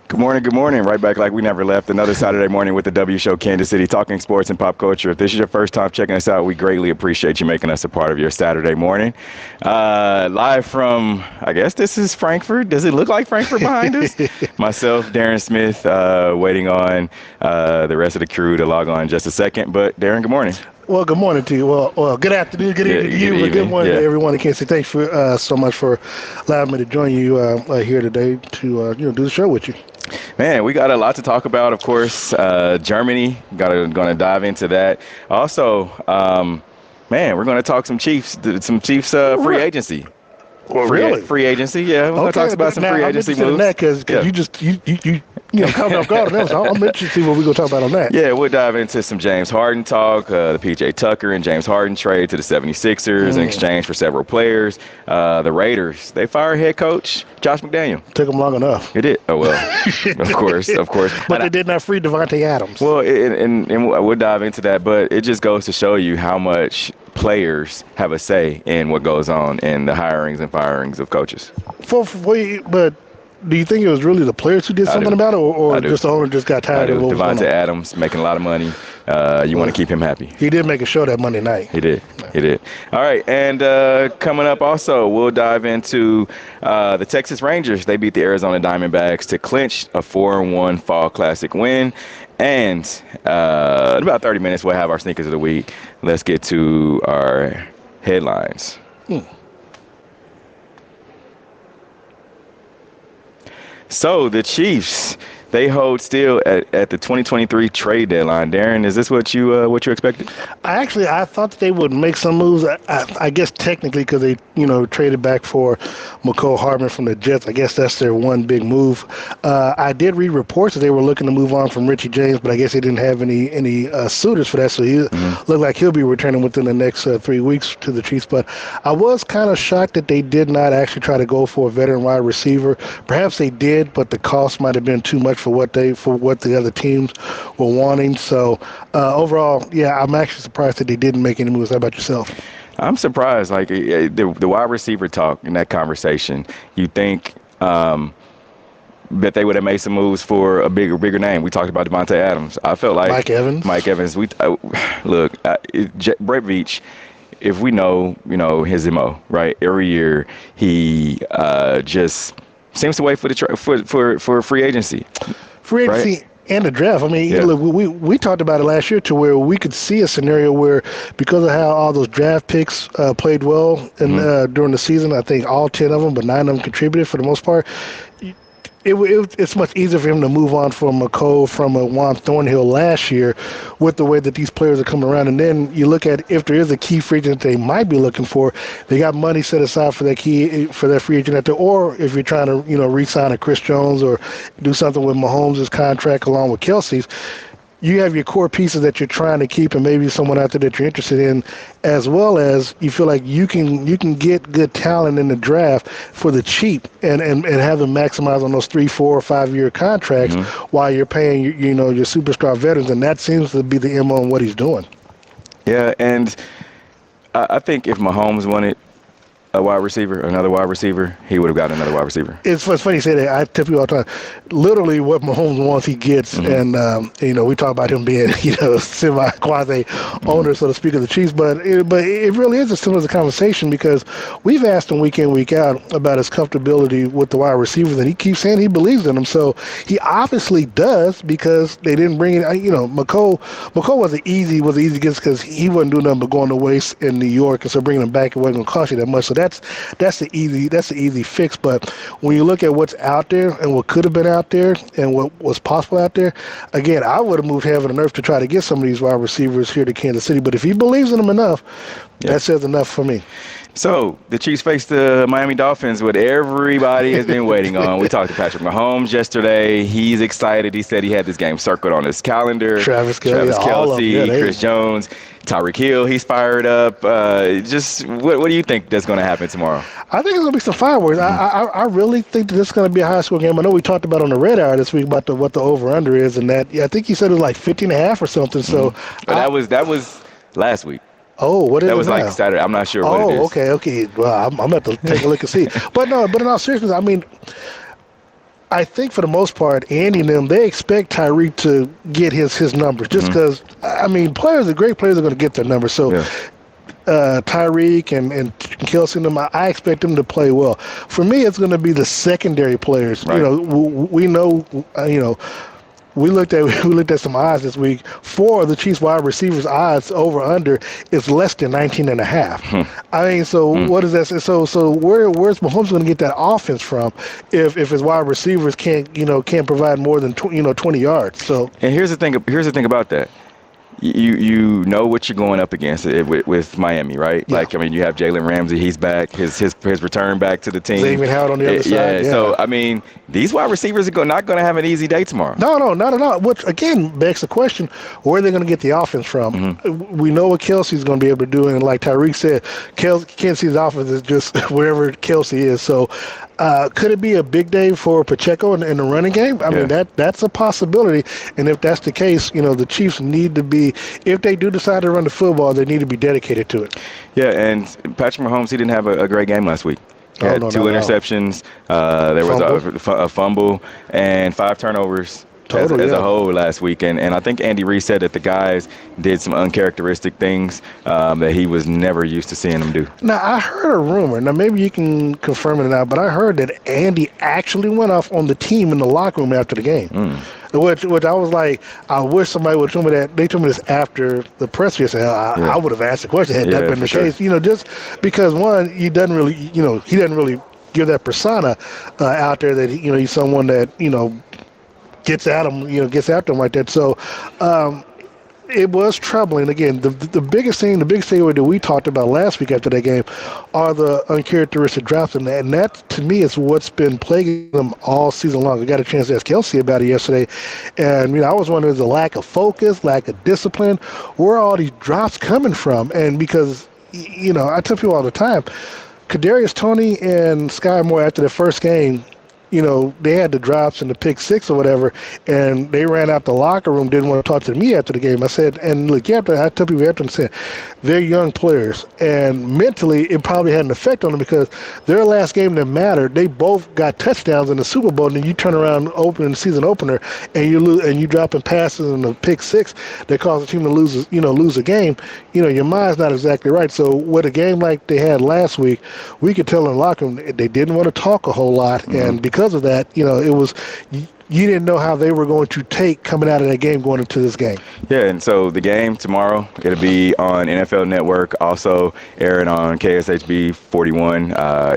Good morning, good morning. Right back like we never left. Another Saturday morning with the W Show Kansas City, talking sports and pop culture. If this is your first time checking us out, we greatly appreciate you making us a part of your Saturday morning. Live from, I guess this is Frankfurt. Does it look like Frankfurt behind us? Myself, Darren Smith, waiting on the rest of the crew to log on in just a second. But Darren, good morning. Well, good morning to you. Well, good afternoon, good evening to you, but good morning to everyone in Kansas City. Thanks for so much for allowing me to join you here today to do the show with you. Man, we got a lot to talk about, of course. Germany, going to dive into that. Also, man, we're going to talk some Chiefs free agency. Well, really? Free agency, yeah. We're going to talk about some free agency moves. I'm interested in that because you coming off guard on that, so I'm interested to see what we're going to talk about on that. Yeah, we'll dive into some James Harden talk, the P.J. Tucker and James Harden trade to the 76ers in exchange for several players. The Raiders, they fired head coach Josh McDaniel. Took them long enough. It did. Oh, well, of course. But they did not free Devontae Adams. Well, and we'll dive into that, but it just goes to show you how much players have a say in what goes on in the hirings and firings of coaches. But do you think it was really the players who did something about it, or just the owner just got tired of it? Devontae Adams making a lot of money. You want to keep him happy. He did make a show that Monday night. He did. All right, and coming up also, we'll dive into the Texas Rangers. They beat the Arizona Diamondbacks to clinch a 4-1 Fall Classic win. And in about 30 minutes, we'll have our sneakers of the week. Let's get to our headlines. So the Chiefs, they hold still at the 2023 trade deadline. Darren, is this what you expected? I thought that they would make some moves. I guess technically because they traded back for McCole Hardman from the Jets. I guess that's their one big move. I did read reports that they were looking to move on from Richie James, but I guess they didn't have any suitors for that. So he looked like he'll be returning within the next 3 weeks to the Chiefs. But I was kind of shocked that they did not actually try to go for a veteran wide receiver. Perhaps they did, but the cost might have been too much for what the other teams were wanting. So overall, yeah, I'm actually surprised that they didn't make any moves. How about yourself? I'm surprised. Like the wide receiver talk in that conversation, you think that they would have made some moves for a bigger name. We talked about Devontae Adams. I felt like Mike Evans. Brett Veach. If we know his MO, right? Every year he just seems to wait for the for free agency. Free agency. Right? And the draft. I mean, look, we talked about it last year to where we could see a scenario where, because of how all those draft picks played well during the season, I think all 10 of them, but 9 of them contributed for the most part. It's much easier for him to move on from McCole, from a Juan Thornhill last year, with the way that these players are coming around. And then you look at if there is a key free agent that they might be looking for, they got money set aside for that free agent out there. Or if you're trying to re-sign a Chris Jones or do something with Mahomes' contract along with Kelsey's, you have your core pieces that you're trying to keep, and maybe someone out there that you're interested in, as well as you feel like you can get good talent in the draft for the cheap and have them maximize on those 3, 4, or 5 year contracts while you're paying your superstar veterans, and that seems to be the MO on what he's doing. Yeah, and I think if Mahomes wanted another wide receiver, he would have gotten another wide receiver. It's funny you say that. I tell people all the time, literally what Mahomes wants, he gets. And, we talk about him being, semi-quasi owner, so to speak, of the Chiefs. But it really is a similar conversation because we've asked him week in, week out about his comfortability with the wide receivers, and he keeps saying he believes in them. So he obviously does, because they didn't bring in, McCole was an easy guess because he wasn't doing nothing but going to waste in New York, and so bringing him back, it wasn't going to cost you that much. So that's the easy fix. But when you look at what's out there and what could have been out there and what was possible out there, again, I would have moved heaven and earth to try to get some of these wide receivers here to Kansas City. But if he believes in them enough, that says enough for me. So the Chiefs face the Miami Dolphins, what everybody has been waiting on. We talked to Patrick Mahomes yesterday. He's excited. He said he had this game circled on his calendar. Travis Kelce, Chris Jones, Tyreek Hill. He's fired up. Just what do you think that's going to happen tomorrow? I think it's going to be some fireworks. I really think that this is going to be a high-scoring game. I know we talked about on the Red Hour this week about what the over/under is, and that I think he said it was like 50.5 or something. So that was last week. Oh, what is it? That was like Saturday. I'm not sure what it is. Okay. Well, I'm going to have to take a look and see. But in all seriousness, I mean, I think for the most part, Andy and them, they expect Tyreek to get his numbers just because, great players are going to get their numbers. So Tyreek and Kelsey and them, I expect them to play well. For me, it's going to be the secondary players. Right. We looked at some odds this week. For the Chiefs wide receivers, odds over under is less than 19.5. What is that? So where's Mahomes going to get that offense from if his wide receivers can't provide more than 20 yards? So and here's the thing about that. You know what you're going up against with Miami, right? Yeah. You have Jalen Ramsey. He's back. His return back to the team. Xavier Howard on the other side. Yeah. So, these wide receivers are not going to have an easy day tomorrow. No, not at all. Which, again, begs the question, where are they going to get the offense from? Mm-hmm. We know what Kelsey's going to be able to do. And like Tyreek said, Kelsey's offense is just wherever Kelsey is. So, could it be a big day for Pacheco in the running game? I mean, that's a possibility. And if that's the case, the Chiefs need to be, if they do decide to run the football, they need to be dedicated to it. Yeah, and Patrick Mahomes, he didn't have a great game last week. He had two interceptions. There was a fumble and 5 turnovers. As a whole last week. And I think Andy Reid said that the guys did some uncharacteristic things that he was never used to seeing them do. Now, I heard a rumor. Now, maybe you can confirm it now, but I heard that Andy actually went off on the team in the locker room after the game. Which I was like, I wish somebody would tell me that. They told me this after the press conference. I would have asked the question had that been the case. Just because, one, he doesn't really give that persona out there that, he's someone that, gets after him like that. So it was troubling. Again, the biggest takeaway that we talked about last week after that game are the uncharacteristic drops, and that to me is what's been plaguing them all season long. I got a chance to ask Kelsey about it yesterday, and I was wondering, the lack of focus, lack of discipline, where are all these drops coming from? And because I tell people all the time, Kadarius Toney and Sky Moore after the first game, they had the drops and the pick 6 or whatever, and they ran out the locker room, didn't want to talk to me after the game. I said, and look, I tell people, you have to understand, they're young players, and mentally it probably had an effect on them because their last game that mattered, they both got touchdowns in the Super Bowl, and then you turn around opening the season opener, and you lose, and you dropping passes in the pick 6 that cause the team to lose a game. Your mind's not exactly right. So with a game like they had last week, we could tell in the locker room they didn't want to talk a whole lot, and because of that, it was, you didn't know how they were going to take coming out of that game going into this game. Yeah, and so the game tomorrow, it'll be on NFL Network, also airing on KSHB 41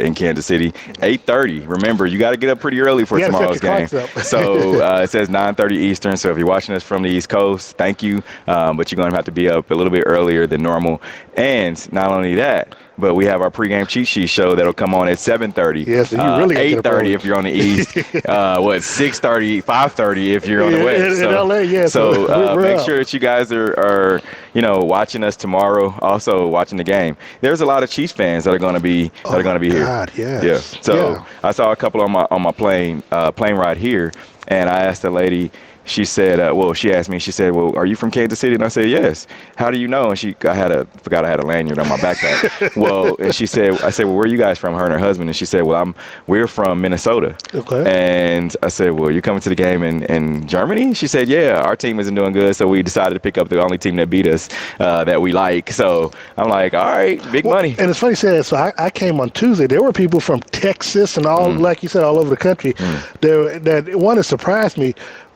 in Kansas City, 8:30. Remember, you got to get up pretty early for tomorrow's game. So it says 9:30 Eastern. So if you're watching us from the East Coast, thank you. But you're going to have to be up a little bit earlier than normal. And not only that, but we have our pregame cheat sheet show that'll come on at 7:30. Yes, so you really 8:30 if you're on the East. 6:30, 5:30 if you're on the West. In LA, yeah. So make sure that you guys are watching us tomorrow. Also watching the game. There's a lot of Chiefs fans that are going to be here. God, yes. Yeah. So I saw a couple on my plane ride here, and I asked the lady. She said, she asked me, she said, well, are you from Kansas City? And I said, yes. How do you know? And forgot I had a lanyard on my backpack. And I said, well, where are you guys from? Her and her husband. And she said, well, we're from Minnesota. Okay. And I said, well, you're coming to the game in Germany? She said, yeah, our team isn't doing good. So we decided to pick up the only team that beat us that we like. So I'm like, all right, big money. And it's funny you say that. So I came on Tuesday. There were people from Texas and all, like you said, all over the country. That one that surprised me.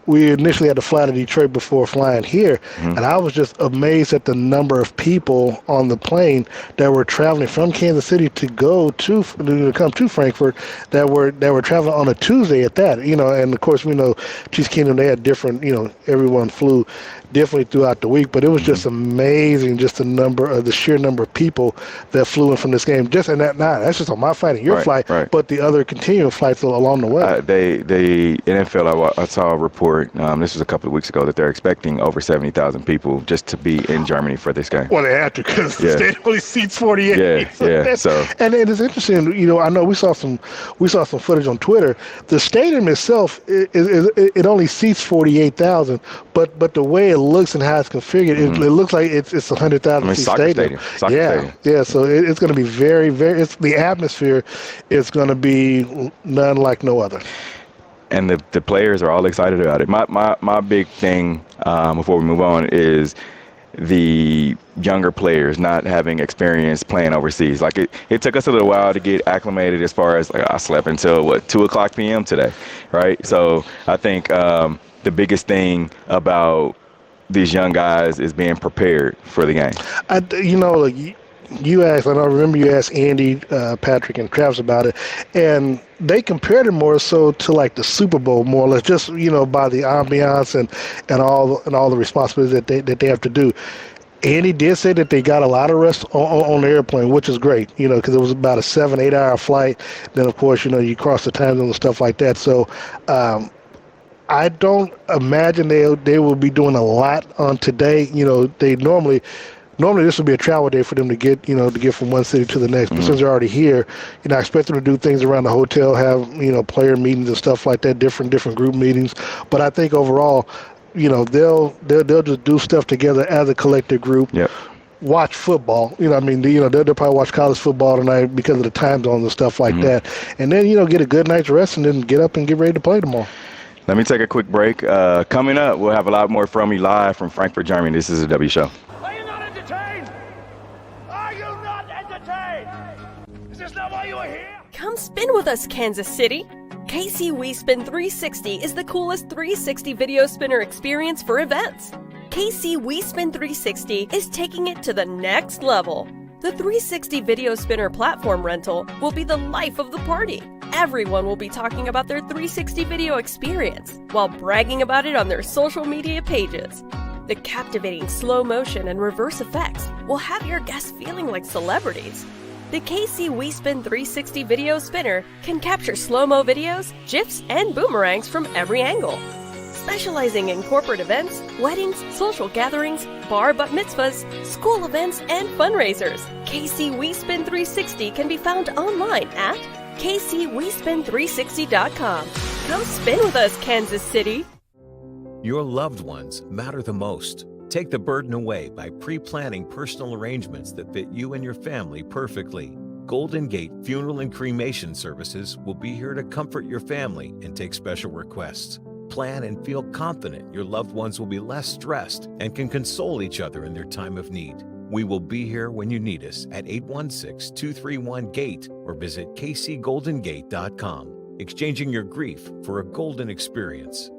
We initially had to fly to Detroit before flying here, and I was just amazed at the number of people on the plane that were traveling from Kansas City to come to Frankfurt that were traveling on a Tuesday at that. And of course we know Chiefs Kingdom, they had different, everyone flew differently throughout the week, but it was just amazing, just the sheer number of people that flew in from this game. Just in that's just on my flight and your flight, but the other continuing flights along the way. The NFL, I saw a report. This was a couple of weeks ago that they're expecting over 70,000 people just to be in Germany for this game. Well, they have to because the stadium only seats 48. And it's interesting. I know we saw some footage on Twitter. The stadium itself it only seats 48,000, but the way it looks and how it's configured, it looks like it's 100,000 seat stadium. Stadium. Yeah. So it's going to be very, very. The atmosphere is going to be none like no other. and the players are all excited about it. My big thing before we move on is the younger players not having experience playing overseas. Like it took us a little while to get acclimated as far as like I slept until what 2:00 p.m. today, right? So I think the biggest thing about these young guys is being prepared for the game. Like you asked, and I remember you asked Andy, Patrick, and Travis about it, and they compared it more so to like the Super Bowl, more or less, just by the ambiance and all the responsibilities that they have to do. Andy did say that they got a lot of rest on the airplane, which is great, because it was about a 7-8 hour flight. Then, of course, you cross the time zone and stuff like that. So, I don't imagine they will be doing a lot on today. They normally this would be a travel day for them to get from one city to the next. But since they're already here, I expect them to do things around the hotel, have player meetings and stuff like that, different group meetings. But I think overall, they'll just do stuff together as a collective group. Yep. Watch football. I mean, they'll probably watch college football tonight because of the time zones and stuff like that. And then get a good night's rest and then get up and get ready to play tomorrow. Let me take a quick break. Coming up, we'll have a lot more from you live from Frankfurt, Germany. This is the W Show. Are you not entertained? Are you not entertained? Is this not why you are here? Come spin with us, Kansas City. KC WeSpin 360 is the coolest 360 video spinner experience for events. KC WeSpin 360 is taking it to the next level. The 360 video spinner platform rental will be the life of the party. Everyone will be talking about their 360 video experience while bragging about it on their social media pages. The captivating slow motion and reverse effects will have your guests feeling like celebrities. The KC WeSpin 360 video spinner can capture slow-mo videos, GIFs, and boomerangs from every angle. Specializing in corporate events, weddings, social gatherings, bar bat mitzvahs, school events, and fundraisers, KC WeSpin 360 can be found online at kcwespin360.com. Come spin with us, Kansas City. Your loved ones matter the most. Take the burden away by pre-planning personal arrangements that fit you and your family perfectly. Golden Gate Funeral and Cremation Services will be here to comfort your family and take special requests. Plan and feel confident your loved ones will be less stressed and can console each other in their time of need. We will be here when you need us at 816-231-GATE or visit kcgoldengate.com, exchanging your grief for a golden experience.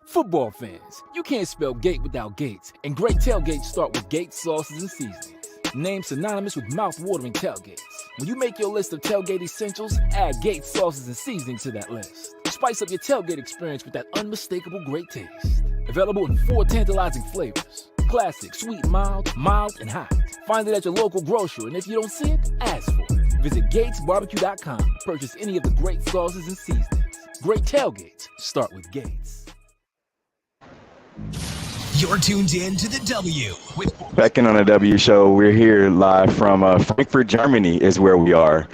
Football fans, you can't spell gate without Gates, and great tailgates start with Gates sauces and seasonings. Named synonymous with mouth-watering tailgates. When you make your list of tailgate essentials, add Gates sauces and seasoning to that list. Spice up your tailgate experience with that unmistakable great taste. Available in 4 tantalizing flavors. Classic, sweet, mild, and hot. Find it at your local grocer, and if you don't see it, ask for it. Visit GatesBarbecue.com to purchase any of the great sauces and seasonings. Great tailgates start with Gates. You're tuned in to the W. Back in on the W Show. We're here live from Frankfurt, Germany is where we are.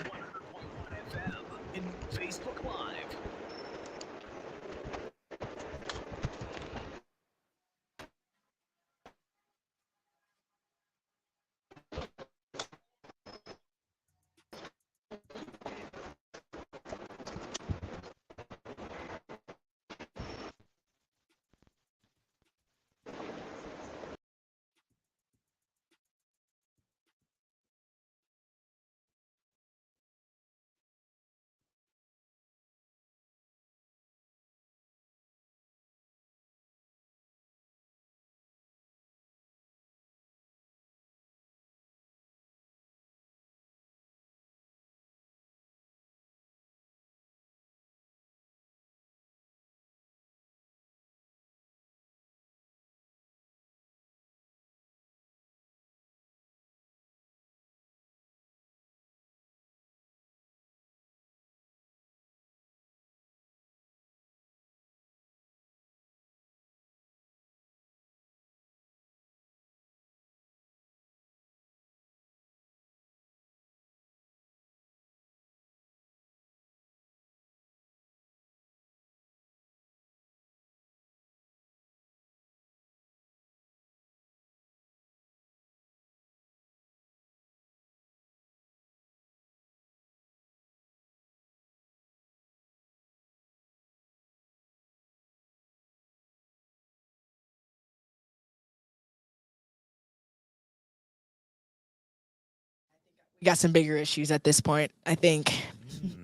we got some bigger issues at this point, I think.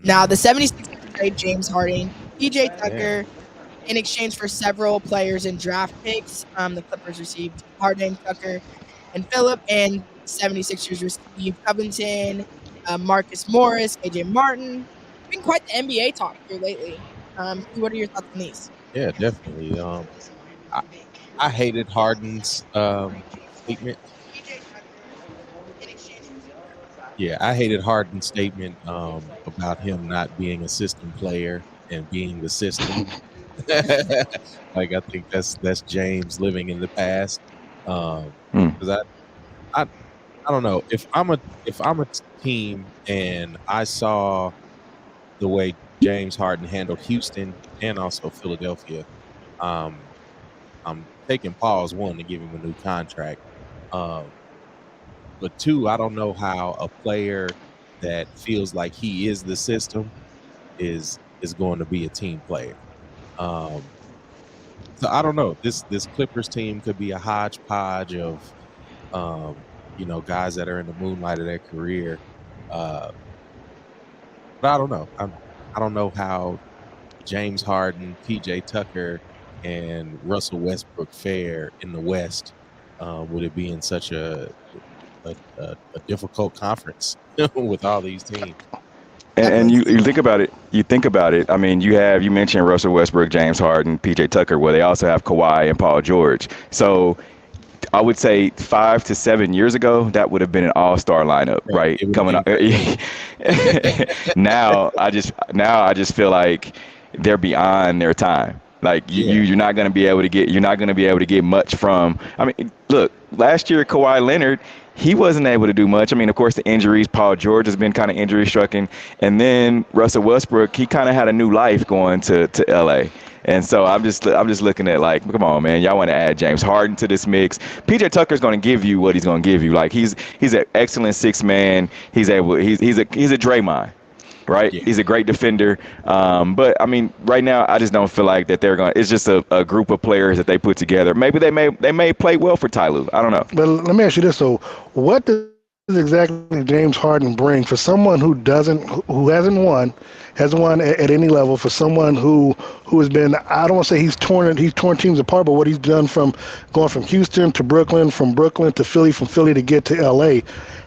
Now, the 76ers trade James Harden, PJ Tucker, in exchange for several players and draft picks. The Clippers received Harden, Tucker, and Phillip, and 76ers received Covington, Marcus Morris, AJ Martin. Been quite the NBA talk here lately. What are your thoughts on these? Yeah, definitely. I hated Harden's statement. Yeah, I hated Harden's statement about him not being a system player and being the system. Like, I think that's James living in the past. Because I don't know, if I'm a team and I saw the way James Harden handled Houston and also Philadelphia, I'm taking pause, one, to give him a new contract. But two, I don't know how a player that feels like he is the system is going to be a team player. So I don't know. This Clippers team could be a hodgepodge of guys that are in the moonlight of their career. But I don't know. I don't know how James Harden, PJ Tucker, and Russell Westbrook fare in the West. Would it be in such a difficult conference with all these teams? And you think about it. I mean, you mentioned Russell Westbrook, James Harden, PJ Tucker, where they also have Kawhi and Paul George. So I would say 5 to 7 years ago, that would have been an all-star lineup, right? Coming up. Now I just feel like they're beyond their time. Like you're not going to be able to get much from. I mean, look, last year Kawhi Leonard, he wasn't able to do much. I mean, of course, the injuries. Paul George has been kind of injury-stricken, and then Russell Westbrook, he kind of had a new life going to LA. And so I'm just looking at, like, come on, man, y'all want to add James Harden to this mix. PJ Tucker's going to give you what he's going to give you. Like, he's an excellent sixth man. He's a Draymond. Right, he's a great defender, but I mean, right now, I just don't feel like that they're going. It's just a group of players that they put together. Maybe they may play well for Ty Lue. I don't know. But let me ask you this: so, what does exactly James Harden bring for someone who hasn't won at any level? For someone who has been, I don't want to say he's torn teams apart, but what he's done from going from Houston to Brooklyn, from Brooklyn to Philly, from Philly to get to LA.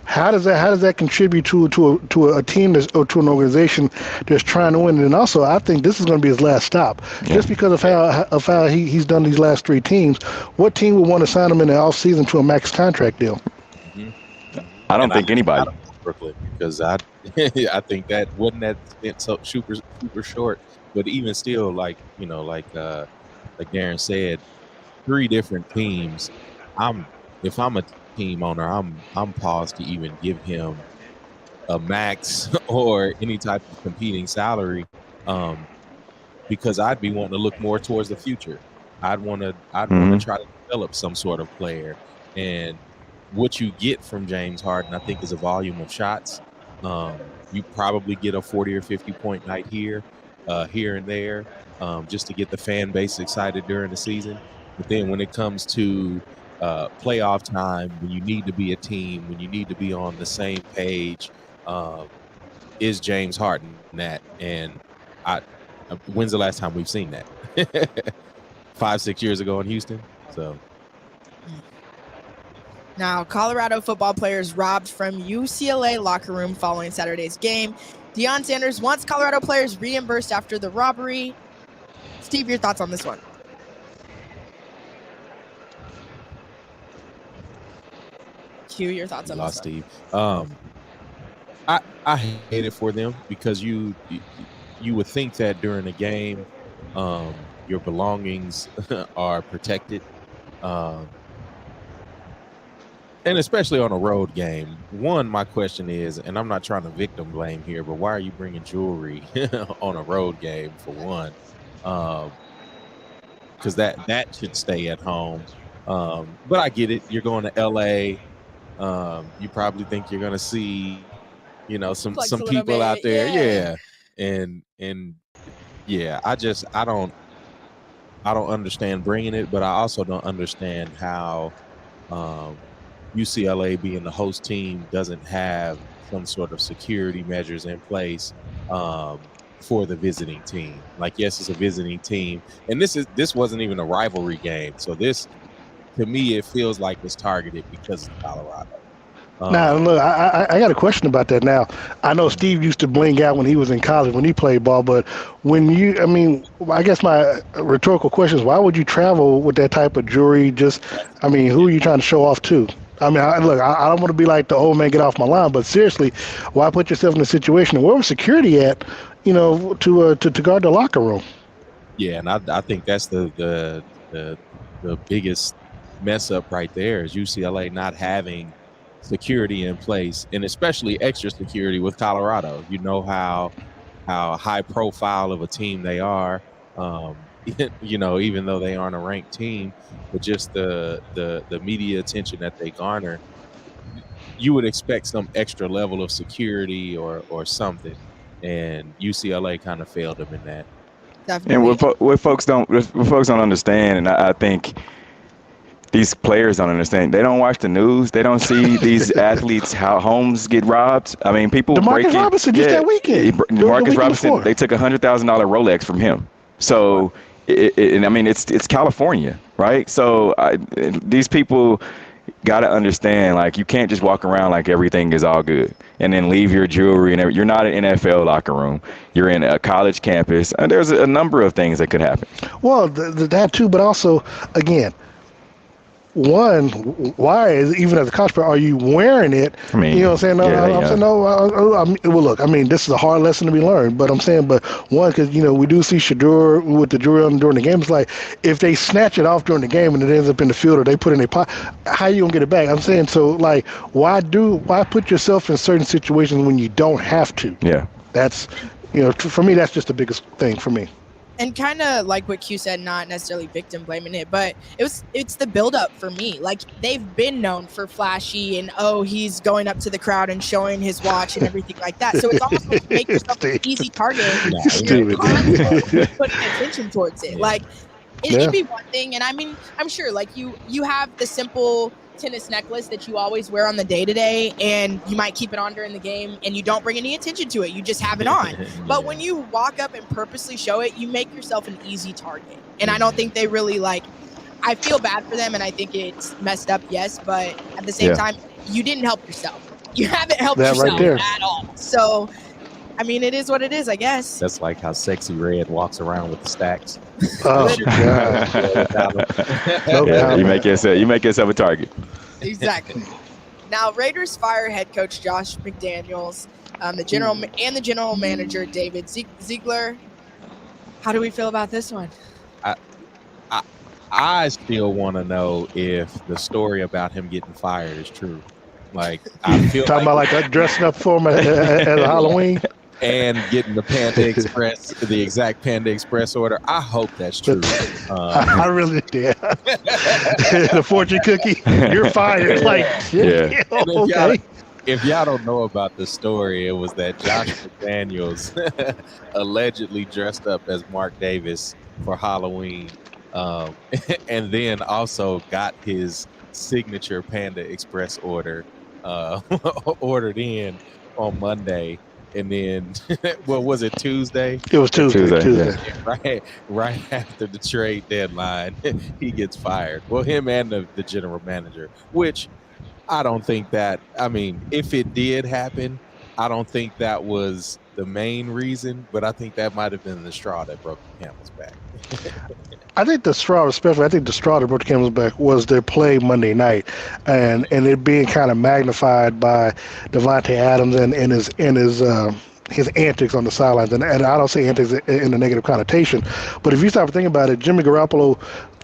How does that contribute to a team or to an organization that's trying to win? And also, I think this is going to be his last stop, just because of how he's done these last three teams. What team would want to sign him in the offseason to a max contract deal? I don't think anybody. Brooklyn, because I think that wasn't that so super short. But even still, like Darren said, 3 different teams. If I'm a team owner, I'm paused to even give him a max or any type of competing salary, because I'd be wanting to look more towards the future. I'd want to try to develop some sort of player, and what you get from James Harden, I think, is a volume of shots. You probably get a 40 or 50 point night here and there, just to get the fan base excited during the season. But then when it comes to playoff time, when you need to be a team, when you need to be on the same page, is James Harden that? And when's the last time we've seen that? 5-6 years ago in Houston. So now, Colorado football players robbed from UCLA locker room following Saturday's game. Deion Sanders wants Colorado players reimbursed after the robbery. Steve, your thoughts on this one? Q, your thoughts on this one? Steve. I hate it for them, because you would think that during a game, your belongings are protected. And especially on a road game. One, my question is, and I'm not trying to victim blame here, but why are you bringing jewelry on a road game, for one? Because that should stay at home. But I get it. You're going to L.A. You probably think you're going to see, some people out there. Yeah. And yeah, I don't understand bringing it, but I also don't understand how UCLA, being the host team, doesn't have some sort of security measures in place for the visiting team. Like, yes, it's a visiting team, and this wasn't even a rivalry game. So this, to me, it feels like it's targeted because of Colorado. Now, look, I got a question about that. Now, I know Steve used to bling out when he was in college when he played ball, but I guess my rhetorical question is, why would you travel with that type of jewelry? Who are you trying to show off to? I don't want to be like the old man, get off my lawn, but seriously, why put yourself in a situation? Where was security at, to guard the locker room? Yeah, and I think that's the biggest mess up right there is UCLA not having security in place, and especially extra security with Colorado. You know how high profile of a team they are, even though they aren't a ranked team, but just the media attention that they garner, you would expect some extra level of security or something, and UCLA kind of failed them in that. Definitely. And what folks don't understand, and I think these players don't understand. They don't watch the news. They don't see these athletes how homes get robbed. I mean, people DeMarcus Robinson just that weekend. DeMarcus Robinson, they took $100,000 Rolex from him. So, it's California, right? So these people got to understand, like, you can't just walk around like everything is all good and then leave your jewelry and everything. You're not an NFL locker room. You're in a college campus. And there's a number of things that could happen. Well, that too, but also, again, one, why even as a college player are you wearing it? You know what I'm saying? This is a hard lesson to be learned, but I'm saying, one, because we do see Shedeur with the jewelry on during the game. It's like if they snatch it off during the game and it ends up in the field or they put it in a pot, how you gonna get it back? I'm saying, so like, why put yourself in certain situations when you don't have to? Yeah, that's for me, that's just the biggest thing for me. And kind of like what Q said, not necessarily victim blaming it, but it's the buildup for me. Like, they've been known for flashy and, he's going up to the crowd and showing his watch and everything like that. So it's almost like make yourself an easy target. You're constantly putting attention towards it. Like, it'd be one thing, and I'm sure, like, you have the simple tennis necklace that you always wear on the day-to-day, and you might keep it on during the game and you don't bring any attention to it, you just have it on. But when you walk up and purposely show it, you make yourself an easy target. And I don't think they really, like, I feel bad for them and I think it's messed up, yes, but at the same time, you didn't help yourself. You haven't helped yourself at all. So it is what it is, I guess. That's like how Sexy Red walks around with the stacks. Oh, God. You make yourself a target. Exactly. Now, Raiders fire head coach Josh McDaniels, the general manager David Ziegler. How do we feel about this one? I still want to know if the story about him getting fired is true. Like, I feel talking about like dressing up for him at Halloween. And getting the exact Panda Express order. I hope that's true. I really did. The fortune cookie, you're fired. Like, okay. If y'all don't know about the story, it was that Josh McDaniels allegedly dressed up as Mark Davis for Halloween, and then also got his signature Panda Express order ordered in on Monday. And then, was it Tuesday? It was Tuesday. Yeah. Right after the trade deadline, he gets fired. Well, him and the general manager, which I don't think that, if it did happen, I don't think that was the main reason, but I think that might have been the straw that broke the camel's back. I think the straw that broke the camel's back was their play Monday night, and it being kind of magnified by Davante Adams and his antics on the sidelines. And I don't say antics in a negative connotation, but if you start thinking about it, Jimmy Garoppolo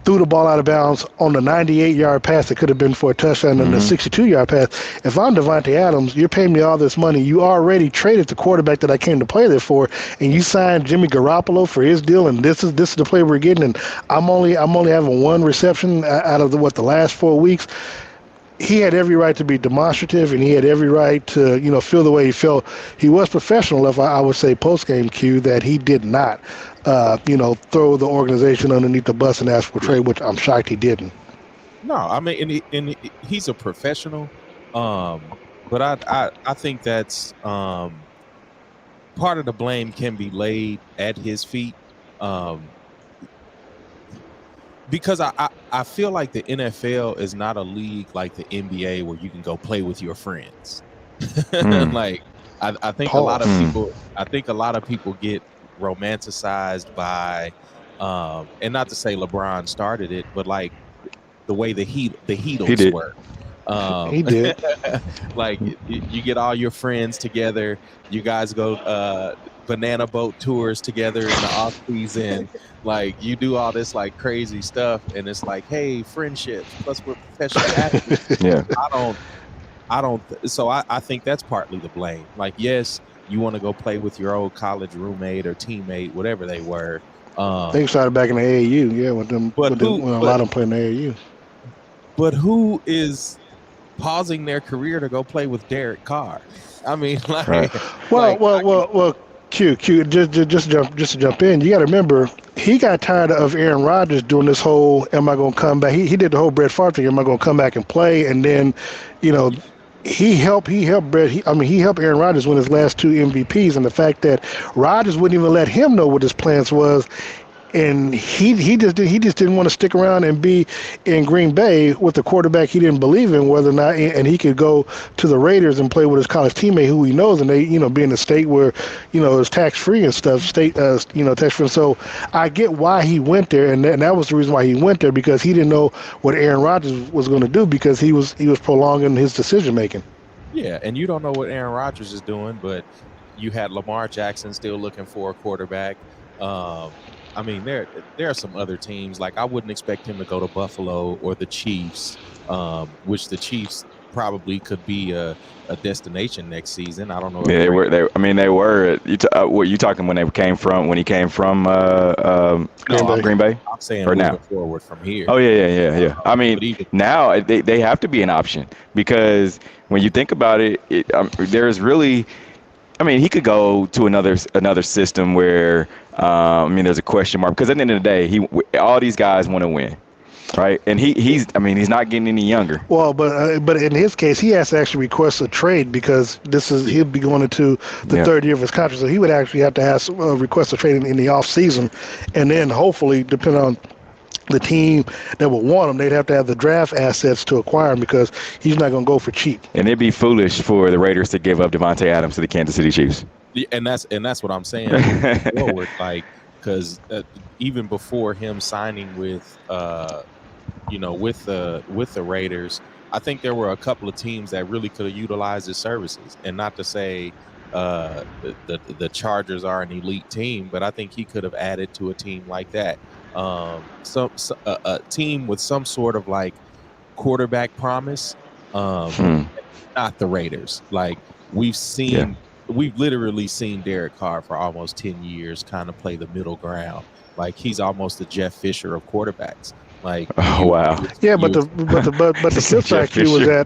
threw the ball out of bounds on the 98-yard pass that could have been for a touchdown and the 62-yard pass. If I'm Davante Adams, you're paying me all this money. You already traded the quarterback that I came to play there for, and you signed Jimmy Garoppolo for his deal, and this is the play we're getting. And I'm only having one reception out of the last 4 weeks. He had every right to be demonstrative, and he had every right to feel the way he felt. He was professional, if I would say post-game Q, that he did not throw the organization underneath the bus and ask for a trade, which I'm shocked he didn't. No, and he's a professional. But I think that's part of the blame can be laid at his feet. Because I feel like the NFL is not a league like the NBA where you can go play with your friends. Like I think a lot of people get romanticized by and not to say LeBron started it, but like the way the Heatles were. He did. Like you get all your friends together, you guys go banana boat tours together in the off season. Like you do all this like crazy stuff, and it's like, hey, friendship plus we're professional athletes. Yeah. I don't. So I think that's partly the blame. Like, yes, you want to go play with your old college roommate or teammate, whatever they were. They started back in the AAU, yeah, when a lot of them played in the AAU. But who is pausing their career to go play with Derek Carr? I mean, like, well, Q, just to jump in, you got to remember he got tired of Aaron Rodgers doing this whole "Am I going to come back?" He did the whole Brett Favre thing. Am I going to come back and play? And then, he helped Brett. He helped Aaron Rodgers win his last 2 MVPs. And the fact that Rodgers wouldn't even let him know what his plans was. And he just didn't want to stick around and be in Green Bay with the quarterback he didn't believe in, whether or not, and he could go to the Raiders and play with his college teammate who he knows, and they, be in a state where, it's tax free and stuff, tax free. So I get why he went there, and that was the reason why he went there, because he didn't know what Aaron Rodgers was going to do, because he was prolonging his decision making. Yeah, and you don't know what Aaron Rodgers is doing, but you had Lamar Jackson still looking for a quarterback. I mean, there are some other teams. Like, I wouldn't expect him to go to Buffalo or the Chiefs, which the Chiefs probably could be a destination next season. I don't know. Yeah, they were. They were. What you talking when he came from Green Bay? I'm saying or moving now forward from here. Oh yeah. I mean, now they have to be an option, because when you think about it, there's really. I mean, he could go to another system where, there's a question mark, because at the end of the day, all these guys want to win, right? And he's not getting any younger. Well, but in his case, he has to actually request a trade, because he'll be going into the third year of his contract, so he would actually have to request a trade in the off season, and then hopefully, depending on the team that would want him, they'd have to have the draft assets to acquire him, because he's not going to go for cheap. And it'd be foolish for the Raiders to give up Devontae Adams to the Kansas City Chiefs. And that's what I'm saying. Forward, like, because even before him signing with the Raiders, I think there were a couple of teams that really could have utilized his services. And not to say the Chargers are an elite team, but I think he could have added to a team like that. A team with some sort of like quarterback promise, not the Raiders. Like, we've literally seen Derek Carr for almost 10 years kind of play the middle ground. Like, he's almost the Jeff Fisher of quarterbacks. Like, oh wow, yeah, but the flip side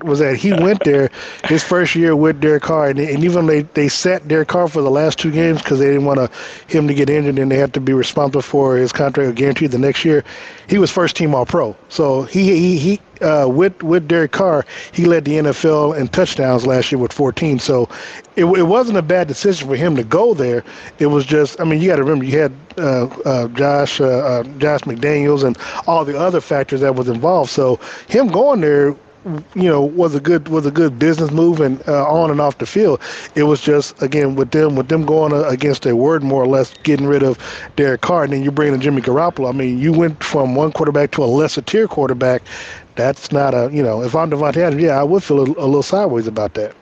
was that he went there his first year with Derek Carr, and even they sat Derek Carr for the last 2 games because they didn't want him to get injured, and they had to be responsible for his contract guaranteed the next year. He was first team All-Pro, so he with Derek Carr, he led the NFL in touchdowns last year with 14. So it wasn't a bad decision for him to go there. It was just, you got to remember, you had Josh McDaniels and all the other factors that was involved. So him going there, was a good business move, and on and off the field. It was just, again, with them going against their word, more or less, getting rid of Derek Carr, and then you bring in Jimmy Garoppolo. You went from one quarterback to a lesser tier quarterback. That's not if I'm Devontae Adams, I would feel a little sideways about that.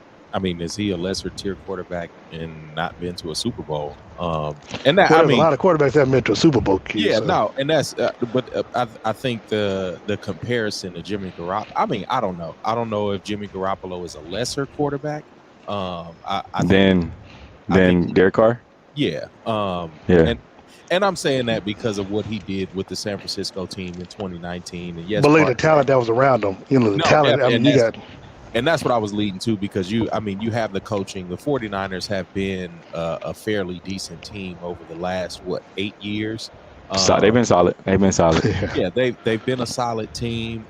Is he a lesser tier quarterback and not been to a Super Bowl? And that, a lot of quarterbacks haven't been to a Super Bowl. And that's. But I think the comparison to Jimmy Garoppolo. I don't know. I don't know if Jimmy Garoppolo is a lesser quarterback. Than Derek Carr. Yeah. And I'm saying that because of what he did with the San Francisco team in 2019. And yes, but look at the talent that was around him. Talent. And that's what I was leading to, because you have the coaching. The 49ers have been a fairly decent team over the last 8 years. They've been solid. Yeah, they've been a solid team.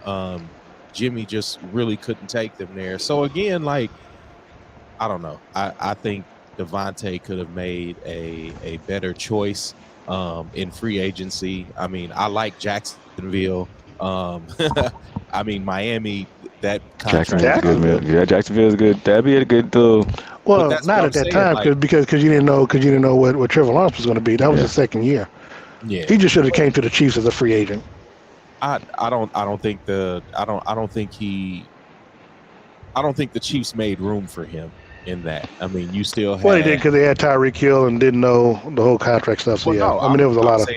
Jimmy just really couldn't take them there. So again, like, don't know. I think Devontae could have made a better choice in free agency. I mean, I like Jacksonville. I mean, Miami. That contract. Jacksonville's good. Yeah, Jacksonville's good. That'd be a good deal. Well, not at that time because you didn't know what Trevor Lawrence was going to be. That was his second year. Yeah, he just should have came to the Chiefs as a free agent. I don't think the Chiefs made room for him in that. I mean, you still had. Well, they did because they had Tyreek Hill and didn't know the whole contract stuff. So well, no, I mean, there was a lot of.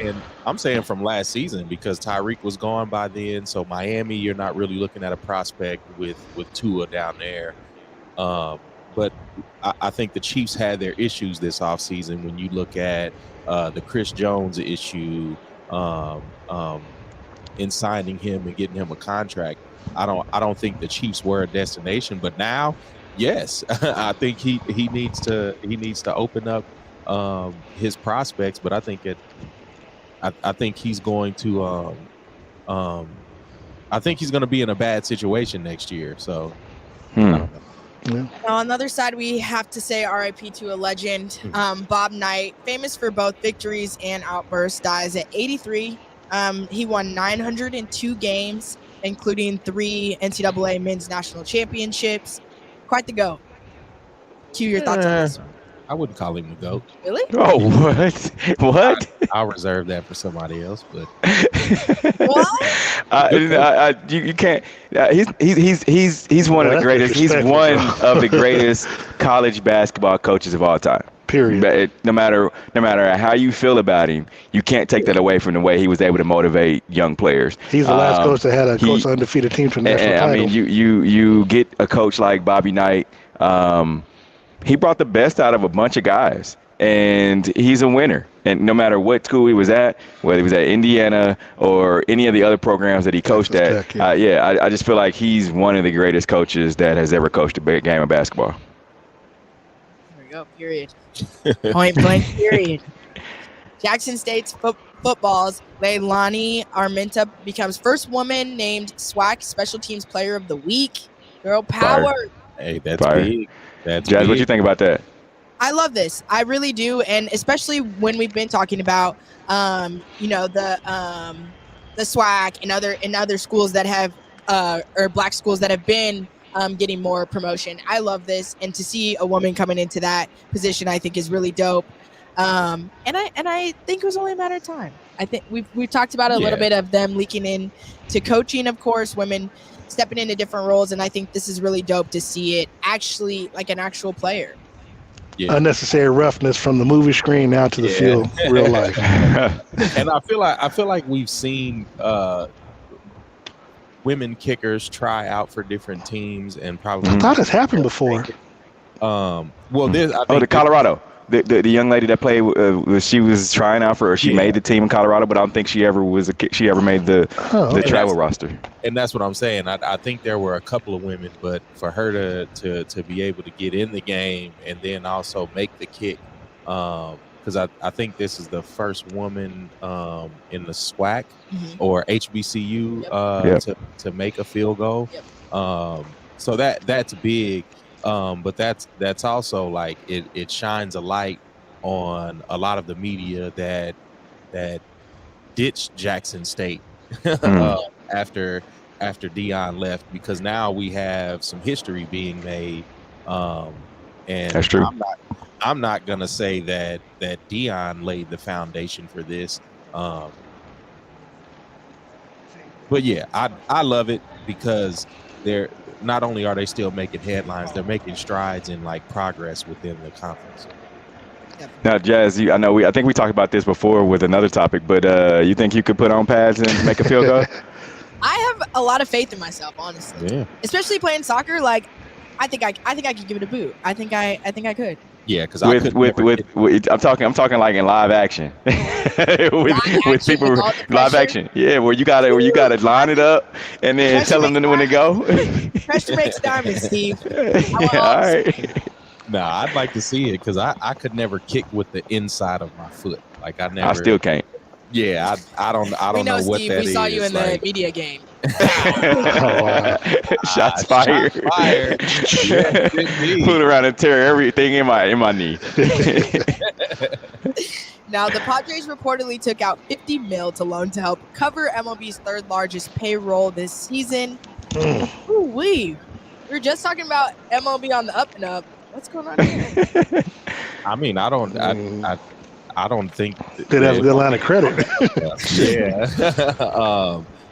I'm saying from last season because Tyreek was gone by then. So Miami, you're not really looking at a prospect with Tua down there. But I think the Chiefs had their issues this offseason when you look at the Chris Jones issue in signing him and getting him a contract. I don't think the Chiefs were a destination, but now, yes, I think he needs to open up his prospects. But I think he's going to I think he's going to be in a bad situation next year. So. I don't know. Yeah. Now, on the other side, we have to say RIP to a legend. Bob Knight, famous for both victories and outbursts, dies at 83. He won 902 games, including 3 NCAA men's national championships. Quite the GOAT. Cue your thoughts on this one. I wouldn't call him the GOAT. Really? Oh, what? What? I'll reserve that for somebody else. But what? You can't. He's one of the greatest. He's one of the greatest college basketball coaches of all time. Period. But no matter how you feel about him, you can't take that away from the way he was able to motivate young players. He's the last coach that had a coach undefeated team for national title. I mean, you get a coach like Bobby Knight. He brought the best out of a bunch of guys, and he's a winner. And no matter what school he was at, whether he was at Indiana or any of the other programs that he coached at, I just feel like he's one of the greatest coaches that has ever coached a game of basketball. There we go, period. Point blank, period. Jackson State's football's Leilani Armenta becomes first woman named SWAC Special Teams Player of the Week. Girl power. Fire. Hey, that's big. Jazz, what do you think about that? I love this. I really do, and especially when we've been talking about, the SWAC and other schools that have, or black schools that have been getting more promotion. I love this, and to see a woman coming into that position, I think is really dope. And I think it was only a matter of time. I think we've talked about a little bit of them leaking in to coaching, of course, women stepping into different roles, and I think this is really dope to see it actually like an actual player. Yeah. Unnecessary roughness from the movie screen now to the field, real life. And I feel like we've seen women kickers try out for different teams, and probably I thought it's happened before. The Colorado. The young lady that played, she was trying out for, or she made the team in Colorado, but I don't think she ever made the travel roster. And that's what I'm saying. I think there were a couple of women, but for her to be able to get in the game and then also make the kick, because I think this is the first woman in the SWAC or HBCU to make a field goal. So that's big. But that's also like it shines a light on a lot of the media that ditched Jackson State after Deion left, because now we have some history being made. And that's true. I'm not gonna say that Deion laid the foundation for this. But yeah, I love it because they're not only are they still making headlines, they're making strides in like progress within the conference. Now, Jazz, I think we talked about this before with another topic, but you think you could put on pads and make a field goal? I have a lot of faith in myself, honestly. Yeah. Especially playing soccer, like I think I could give it a boot. I think I could. Yeah, because I'm talking like in live action, with people live action. Yeah, where you gotta line it up and then tell them when to go. Pressure makes diamonds, Steve. All right. Nah, I'd like to see it because I could never kick with the inside of my foot. Like I still can't. Yeah, I don't know what Steve, that is. we saw you in the media game. Oh, wow. Shots fired. Shots fired. Yes, indeed. Flew around and tear everything in my knee. Now, the Padres reportedly took out $50 million to loan to help cover MLB's third largest payroll this season. Ooh-wee. We were just talking about MLB on the up and up. What's going on here? I mean, I don't think Did have a good line of credit. Yeah.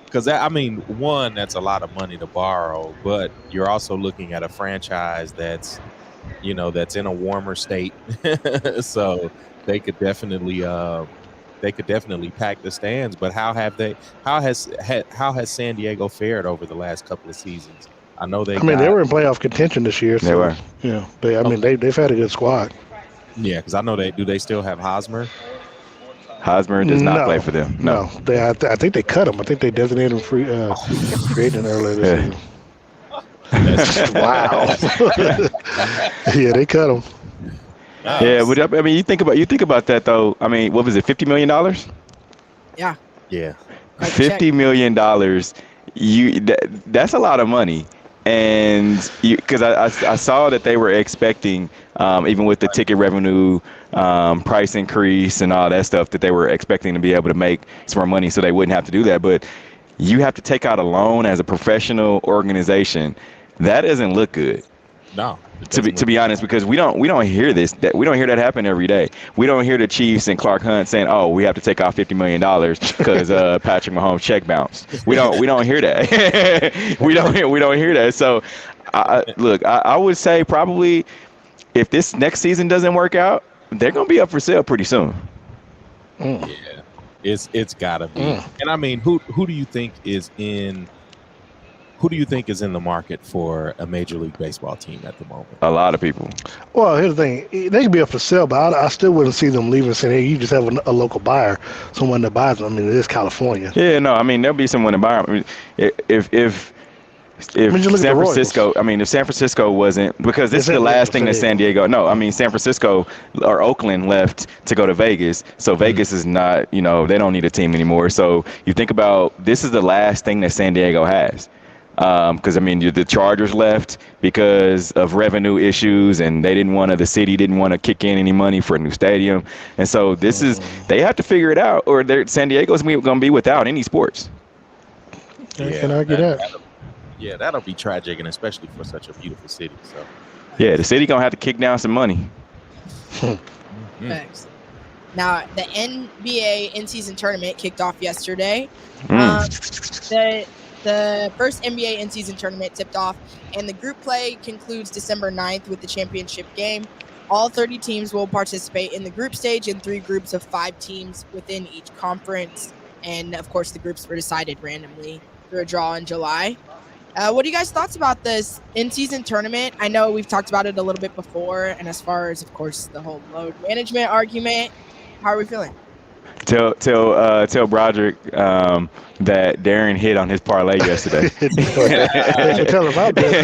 Because I mean, one, that's a lot of money to borrow, but you're also looking at a franchise that's in a warmer state, so they could definitely pack the stands. But how has San Diego fared over the last couple of seasons? I know they were in playoff contention this year. So, they were. Yeah, they've had a good squad. Yeah, because I know they still have Hosmer. Hosmer does not play for them. No. I think they cut him. I think they designated him free agent earlier this season. Wow. Yeah, they cut him. Yeah, but I mean, you think about that though. I mean, what was it? $50 million? Yeah. Yeah. $50 million. That's a lot of money. And because I saw that they were expecting, even with the ticket revenue price increase and all that stuff, that they were expecting to be able to make some more money so they wouldn't have to do that. But you have to take out a loan as a professional organization. That doesn't look good. No. To be honest, because we don't hear we don't hear that happen every day. We don't hear the Chiefs and Clark Hunt saying, "Oh, we have to take out $50 million because Patrick Mahomes check bounced." We don't hear that. we don't hear that. So, I would say probably if this next season doesn't work out, they're gonna be up for sale pretty soon. Yeah, it's gotta be. And I mean, who do you think is in? Who do you think is in the market for a Major League Baseball team at the moment? A lot of people. Well, here's the thing. They can be up for sale, but I still wouldn't see them leaving San Diego. You just have a local buyer, someone that buys them. I mean, it is California. Yeah, no, I mean, there'll be someone to buy them. I mean, if San Francisco, if San Francisco wasn't, because this is the last thing that San Diego, San Francisco or Oakland left to go to Vegas. So Vegas is not, they don't need a team anymore. So you think about, this is the last thing that San Diego has. Because the Chargers left because of revenue issues, and the city didn't want to kick in any money for a new stadium, and so they have to figure it out, or San Diego's going to be without any sports. I can argue that. That'll be tragic, and especially for such a beautiful city. So yeah, the city gonna have to kick down some money. Thanks. Now, the NBA in-season tournament kicked off yesterday. The first NBA in-season tournament tipped off, and the group play concludes December 9th with the championship game. All 30 teams will participate in the group stage in 3 groups of 5 teams within each conference. And, of course, the groups were decided randomly through a draw in July. What are you guys' thoughts about this in-season tournament? I know we've talked about it a little bit before, and as far as, of course, the whole load management argument, how are we feeling? Tell Broderick that Darren hit on his parlay yesterday. Tell him about this.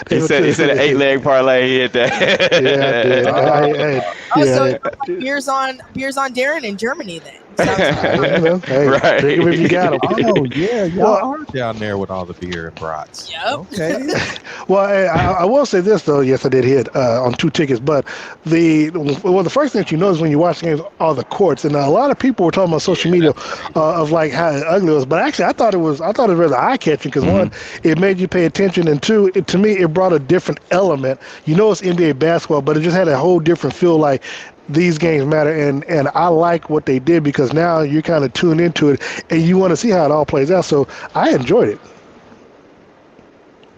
He said an 8-leg parlay. He hit that. So beers on Darren in Germany then. Right. Drink 'em if you got them. Oh yeah, y'all are down there with all the beer and brats. Yep. Okay. Well, I will say this though. Yes, I did hit on 2 tickets, but the first thing that you notice when you watch the games are the courts, and a lot of people were talking on social media of like how ugly it was. But actually, I thought it was rather eye catching because one, it made you pay attention, and 2, to me, it brought a different element. It's NBA basketball, but it just had a whole different feel. Like, these games matter, and I like what they did because now you're kind of tuned into it and you want to see how it all plays out. So I enjoyed it.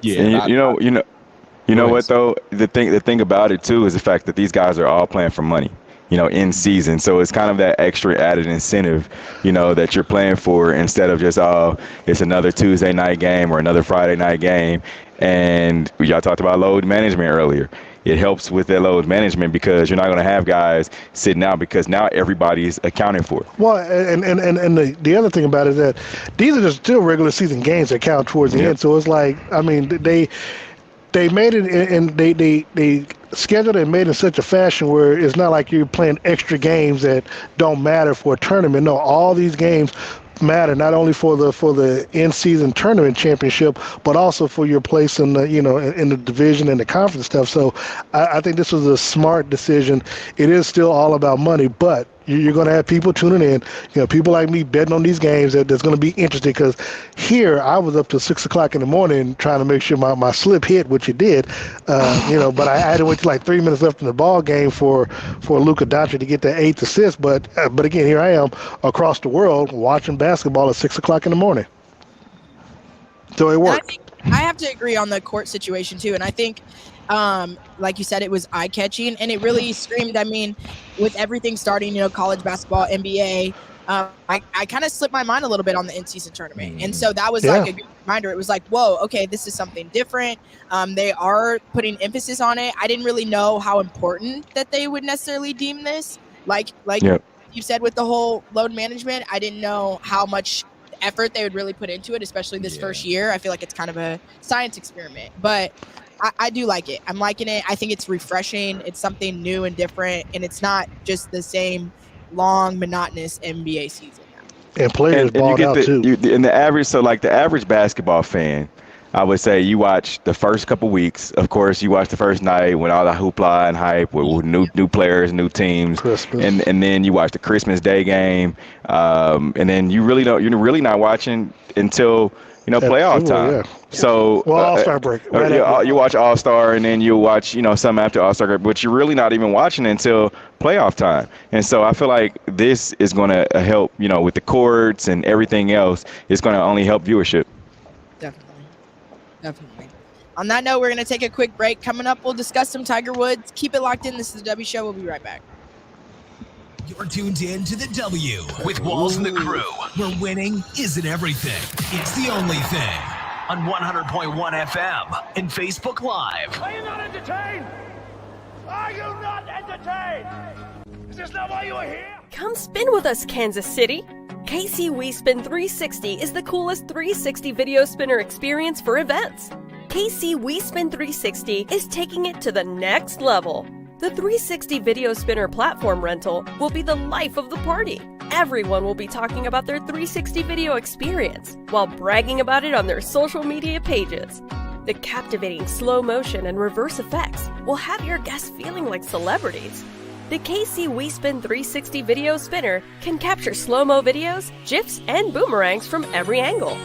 Yeah, and you know what though? The thing about it too is the fact that these guys are all playing for money, in season. So it's kind of that extra added incentive, that you're playing for instead of just, it's another Tuesday night game or another Friday night game. And y'all talked about load management earlier. It helps with that load management because you're not going to have guys sitting out because now everybody's accounting for it. Well, and the other thing about it is that these are just still regular season games that count towards the end. So it's like, they made it and they scheduled it and made it in such a fashion where it's not like you're playing extra games that don't matter for a tournament. No, all these games matter not only for the in-season tournament championship, but also for your place in the in the division and the conference stuff. So I think this was a smart decision. It is still all about money, but you're going to have people tuning in, people like me betting on these games that's going to be interesting, because here I was up till 6 o'clock in the morning trying to make sure my slip hit, which it did, but I had to wait till like 3 minutes left in the ball game for Luka Doncic to get that 8th assist. But again, here I am across the world watching basketball at 6 o'clock in the morning. So it worked. I have to agree on the court situation too, and I think like you said, it was eye-catching, and it really screamed. I mean, with everything starting, college basketball, NBA, I kind of slipped my mind a little bit on the in-season tournament, and so that was like a good reminder. It was like, whoa, okay, this is something different. They are putting emphasis on it. I didn't really know how important that they would necessarily deem this. Like you said, with the whole load management, I didn't know how much effort they would really put into it, especially this first year. I feel like it's kind of a science experiment, but I do like it. I'm liking it. I think it's refreshing. It's something new and different, and it's not just the same long, monotonous NBA season now. And players balled out too. The average basketball fan, I would say you watch the first couple weeks. Of course, you watch the first night when all the hoopla and hype with new players, new teams, Christmas. and then you watch the Christmas Day game, and then you're really not watching until playoff time. Yeah. So All-Star break. You watch All-Star, and then you watch some after All-Star break, but you're really not even watching until playoff time. And so I feel like this is going to help, with the courts and everything else. It's going to only help viewership. Definitely. On that note, we're going to take a quick break. Coming up, we'll discuss some Tiger Woods. Keep it locked in. This is the W Show. We'll be right back. You're tuned in to the W with Walls and the Crew, where winning isn't everything. It's the only thing. On 100.1 FM and Facebook Live. Are you not entertained? Are you not entertained? Is this not why you are here? Come spin with us, Kansas City. KC WeSpin 360 is the coolest 360 video spinner experience for events. KC WeSpin 360 is taking it to the next level. The 360 video spinner platform rental will be the life of the party. Everyone will be talking about their 360 video experience while bragging about it on their social media pages. The captivating slow motion and reverse effects will have your guests feeling like celebrities. The KC WeSpin 360 video spinner can capture slow-mo videos, GIFs, and boomerangs from every angle.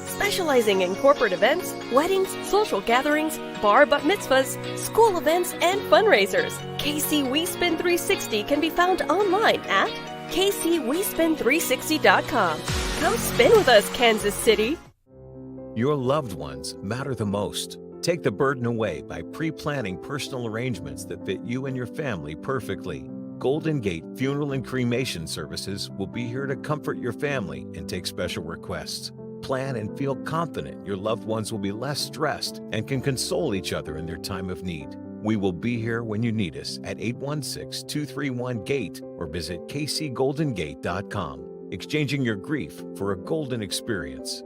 Specializing in corporate events, weddings, social gatherings, bar bat mitzvahs, school events, and fundraisers, KC WeSpin 360 can be found online at kcwespin360.com. Come spin with us, Kansas City. Your loved ones matter the most. Take the burden away by pre-planning personal arrangements that fit you and your family perfectly. Golden Gate Funeral and Cremation Services will be here to comfort your family and take special requests. Plan and feel confident your loved ones will be less stressed and can console each other in their time of need. We will be here when you need us at 816-231-GATE or visit kcgoldengate.com. Exchanging your grief for a golden experience.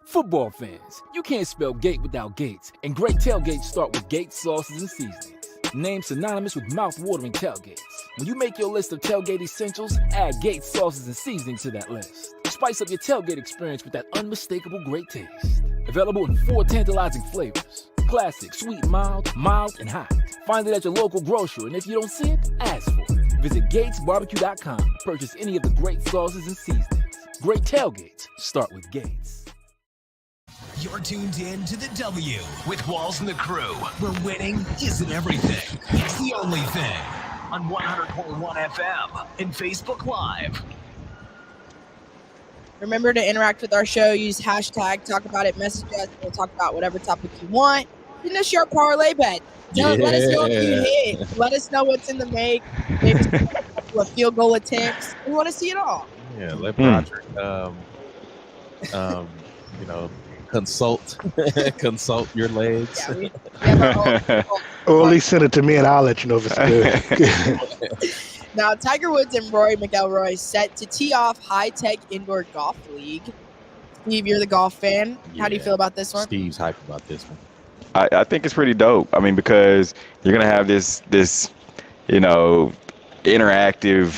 Football fans, you can't spell gate without Gates, and great tailgates start with Gates sauces and seasonings. Named synonymous with mouth-watering tailgates. When you make your list of tailgate essentials, add Gates sauces and seasonings to that list. Spice up your tailgate experience with that unmistakable great taste. Available in 4 tantalizing flavors: classic, sweet, mild, and hot. Find it at your local grocer, and if you don't see it, ask for it. Visit GatesBarbecue.com to purchase any of the great sauces and seasonings. Great tailgates start with Gates. You're tuned in to the W with Walls and the Crew, where winning isn't everything. It's the only thing. On 100.1 FM and Facebook Live. Remember to interact with our show. Use hashtag, talk about it, message us. We'll talk about whatever topic you want. Send us your parlay bet. Let us know if you hit. Let us know what's in the make. Maybe a field goal attempts. We want to see it all. Yeah, let Roderick, consult your legs. Yeah, or at least send it to me and I'll let you know if it's good. Now, Tiger Woods and Rory McIlroy set to tee off high-tech indoor golf league. Steve, you're the golf fan. How do you feel about this one? Steve's hyped about this one. I think it's pretty dope. I mean, because you're going to have this interactive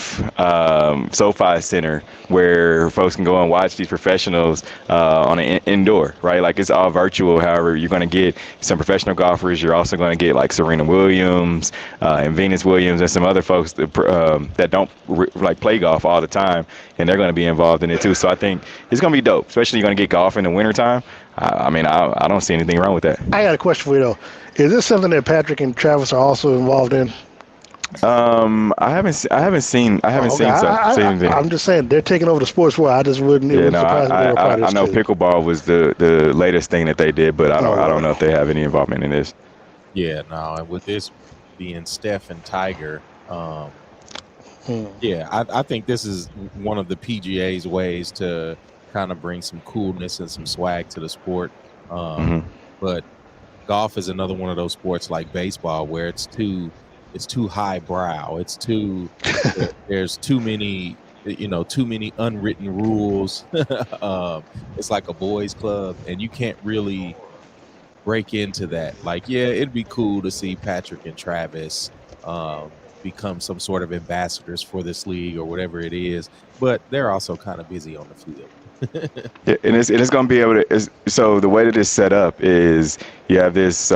SoFi Center where folks can go and watch these professionals on an indoor, right? Like it's all virtual. However, you're going to get some professional golfers. You're also going to get like Serena Williams and Venus Williams and some other folks that don't like play golf all the time, and they're going to be involved in it too. So I think it's going to be dope, especially you're going to get golf in the wintertime. I mean, I don't see anything wrong with that. I got a question for you though. Is this something that Patrick and Travis are also involved in? I haven't seen anything. I'm just saying they're taking over the sports world. I just wouldn't. Yeah, no, I know pickleball was the latest thing that they did, but I don't know if they have any involvement in this. Yeah, no, and with this being Steph and Tiger, yeah, I think this is one of the PGA's ways to kind of bring some coolness and some swag to the sport. But golf is another one of those sports like baseball where it's too highbrow. It's there's too many unwritten rules. It's like a boys club, and you can't really break into that. Like, yeah, it'd be cool to see Patrick and Travis become some sort of ambassadors for this league or whatever it is, but they're also kind of busy on the field. Yeah, and it's going to be able to. So the way that it's set up is you have this.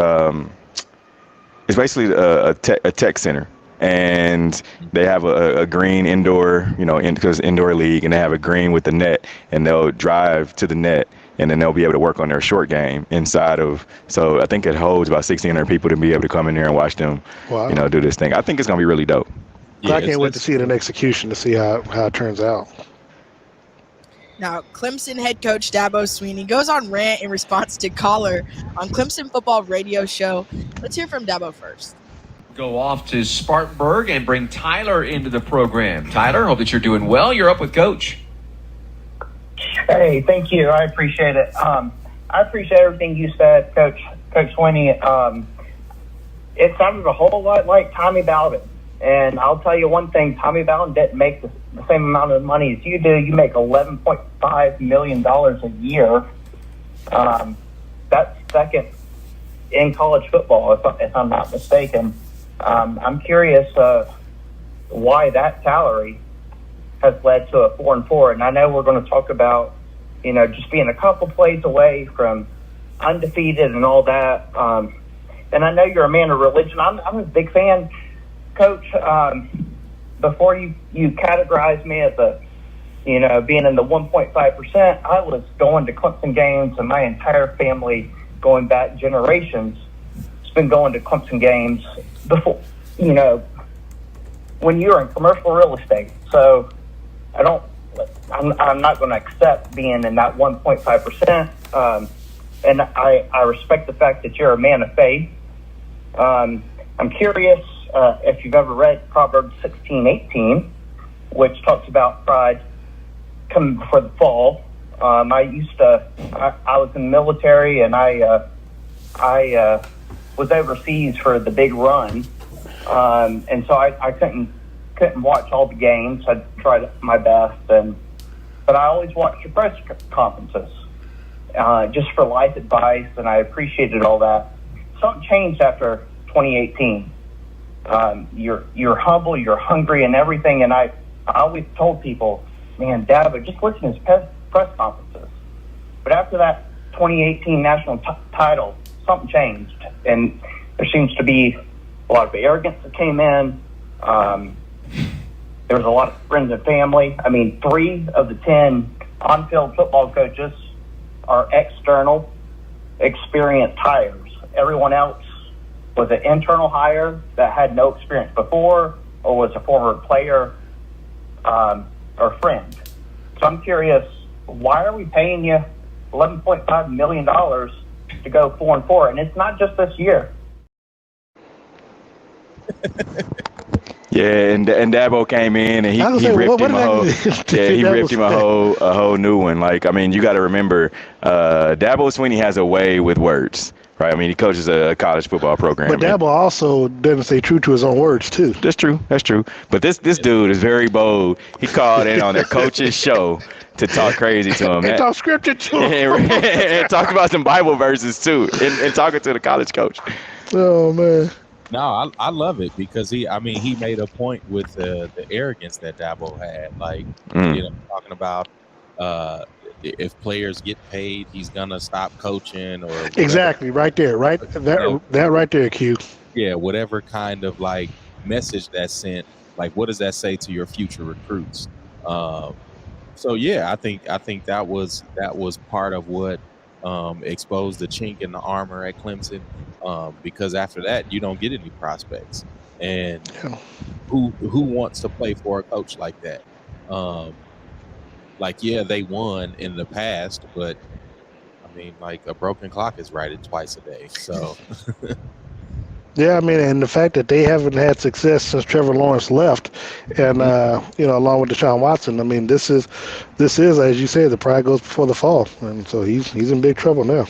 It's basically a tech center, and they have a green indoor, because indoor league, and they have a green with the net, and they'll drive to the net, and then they'll be able to work on their short game inside of. So I think it holds about 1,600 people to be able to come in there and watch them, do this thing. I think it's gonna be really dope. Yeah, I can't wait to see it in execution to see how it turns out. Now, Clemson head coach Dabo Swinney goes on rant in response to caller on Clemson football radio show. Let's hear from Dabo first. Go off to Spartanburg and bring Tyler into the program. Tyler, hope that you're doing well. You're up with Coach. Hey, thank you. I appreciate it. I appreciate everything you said, Coach Swinney. It sounded a whole lot like Tommy Bowden. And I'll tell you one thing, Tommy Bowden didn't make the same amount of money as you do. You make $11.5 million a year. That's second in college football, if I'm not mistaken. I'm curious why that salary has led to a 4-4. And I know we're going to talk about, just being a couple plays away from undefeated and all that. And I know you're a man of religion. I'm a big fan, Coach. Before you categorize me as being in the 1.5%, I was going to Clemson games, and my entire family, going back generations, has been going to Clemson games before, when you're in commercial real estate. So I'm not going to accept being in that 1.5%. And I respect the fact that you're a man of faith. I'm curious if you've ever read Proverbs 16:18, which talks about pride coming before the fall. I was in the military, and I was overseas for the big run, and so I couldn't watch all the games. I tried my best, but I always watched your press conferences just for life advice, and I appreciated all that. Something changed after 2018. You're humble, you're hungry, and everything. And I always told people, man, Dabo, just listen to his press conferences. But after that 2018 national title, something changed, and there seems to be a lot of arrogance that came in. There was a lot of friends and family. I mean, 3 of the 10 on-field football coaches are external, experienced hires. Everyone else was an internal hire that had no experience before, or was a former player or friend. So I'm curious, why are we paying you $11.5 million to go 4-4? And it's not just this year. Yeah, and Dabo came in and he ripped him a whole new one. Like, I mean, you got to remember, Dabo Swinney has a way with words. Right, I mean, he coaches a college football program. But Dabo also doesn't stay true to his own words, too. That's true. But this dude is very bold. He called in on their coach's show to talk crazy to him. And talk scripture to him. And talk about some Bible verses, too, and talking to the college coach. Oh, man. No, I love it because he made a point with the arrogance that Dabo had, like talking about if players get paid, he's gonna stop coaching or whatever. Exactly, right there, right that right there, Q. Yeah, whatever kind of like message that's sent, like what does that say to your future recruits? So yeah, I think that was part of what exposed the chink in the armor at Clemson, because after that you don't get any prospects, and who wants to play for a coach like that? Like yeah, they won in the past, but I mean, like a broken clock is righted twice a day. So Yeah, I mean, and the fact that they haven't had success since Trevor Lawrence left, and along with Deshaun Watson, I mean, this is as you said, the pride goes before the fall, and so he's in big trouble now.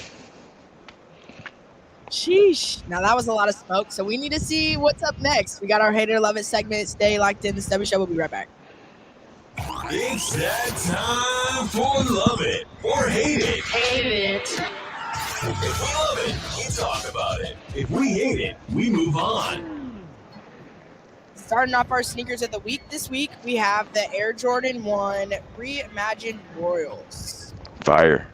Sheesh. Now that was a lot of smoke, so we need to see what's up next. We got our Hate It or Love It segment. Stay locked in. The Stubby Show. We'll be right back. It's that time for Love It or Hate It. Hate it. If we love it, we talk about it. If we hate it, we move on. Starting off our sneakers of the week this week, we have the Air Jordan 1 Reimagined Royals. Fire.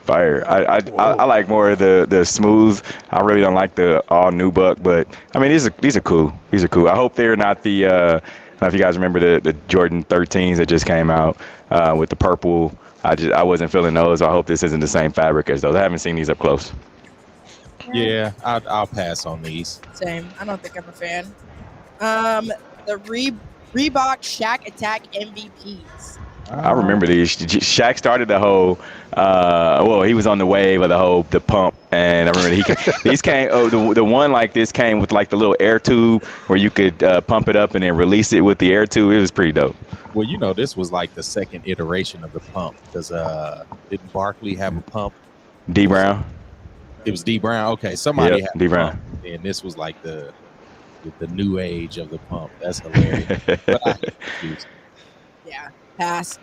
I like more of the smooth. I really don't like the all nubuck, but I mean these are cool. These are cool. I hope they're not the. I don't know if you guys remember the Jordan 13s that just came out with the purple. I wasn't feeling those. So I hope this isn't the same fabric as those. I haven't seen these up close. Yeah, I'll pass on these. Same. I don't think I'm a fan. The Reebok Shaq Attack MVPs. I remember these. Shaq started the whole. He was on the wave of the pump, and I remember these came. Oh, the one like this came with like the little air tube where you could pump it up and then release it with the air tube. It was pretty dope. Well, this was like the second iteration of the pump because didn't Barkley have a pump? D Brown. It was D Brown. Okay, somebody had D Brown, and this was like the new age of the pump. That's hilarious. Yeah, pass.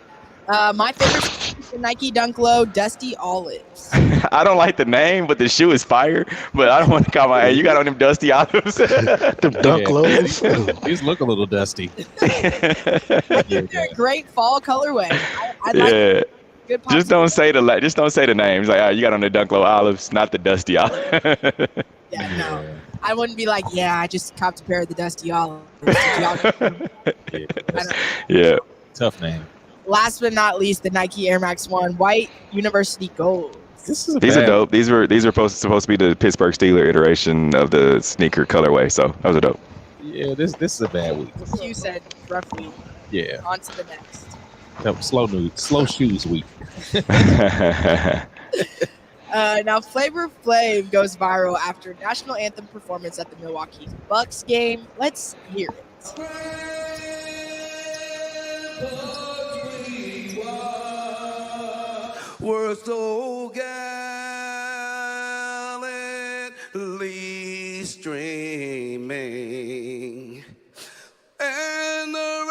My favorite is the Nike Dunk Low Dusty Olives. I don't like the name, but the shoe is fire. But I don't want to call my. Hey, you got on them Dusty Olives. Them Dunk Lows. These look a little dusty. They're a great fall colorway. I like it. Good pop. Just don't say the names. Like you got on the Dunk Low Olives, not the Dusty Olives. Yeah, no. I wouldn't be like, I just copped a pair of the Dusty Olives. Yeah. Tough name. Last but not least, the Nike Air Max 1 White University Gold. These are dope. These were supposed to be the Pittsburgh Steelers iteration of the sneaker colorway. So those are dope. Yeah, this is a bad week. You said rough week. Yeah. On to the next. Slow shoes week. Now, Flavor Flav goes viral after national anthem performance at the Milwaukee Bucks game. Let's hear it. We're so gallantly streaming, and the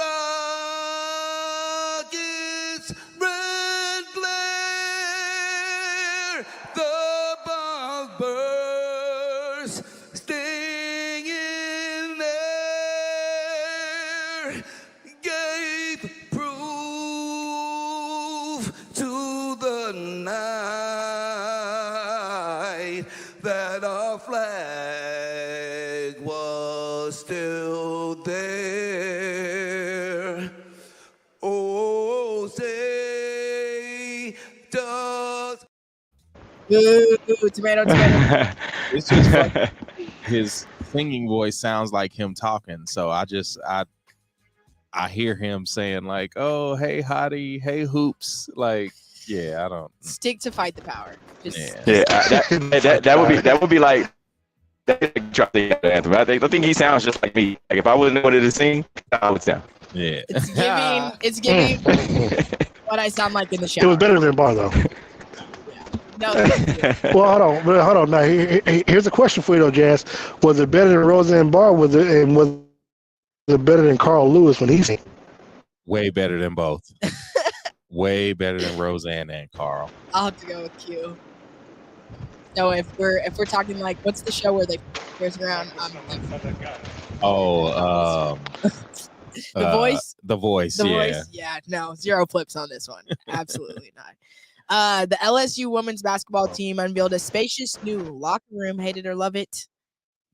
rockets red glare, the bomb burst, sting in there, gave proof to the night that our flag was still there. Oh, say does. Ooh, tomato. It's just like his singing voice sounds like him talking. So I hear him saying like, "Oh, hey, hottie, hey, hoops." Like, yeah, I don't stick to fight the power. That would be like drop the anthem. I think he sounds just like me. Like if I wouldn't know what to sing, I would sound. Yeah. It's giving what I sound like in the shower. It was better than Bar though. No. Well, hold on. Now, here's a question for you, though, Jazz. Was it better than Roseanne Barr? Was it better than Carl Lewis when he sang? Way better than both. Way better than Roseanne and Carl. I'll have to go with Q. So if we're talking like, what's the show where they first round. The Voice. The Voice. The yeah. Voice. Yeah. No, 0 flips on this one. Absolutely not. The LSU women's basketball team unveiled a spacious new locker room. Hate it or love it.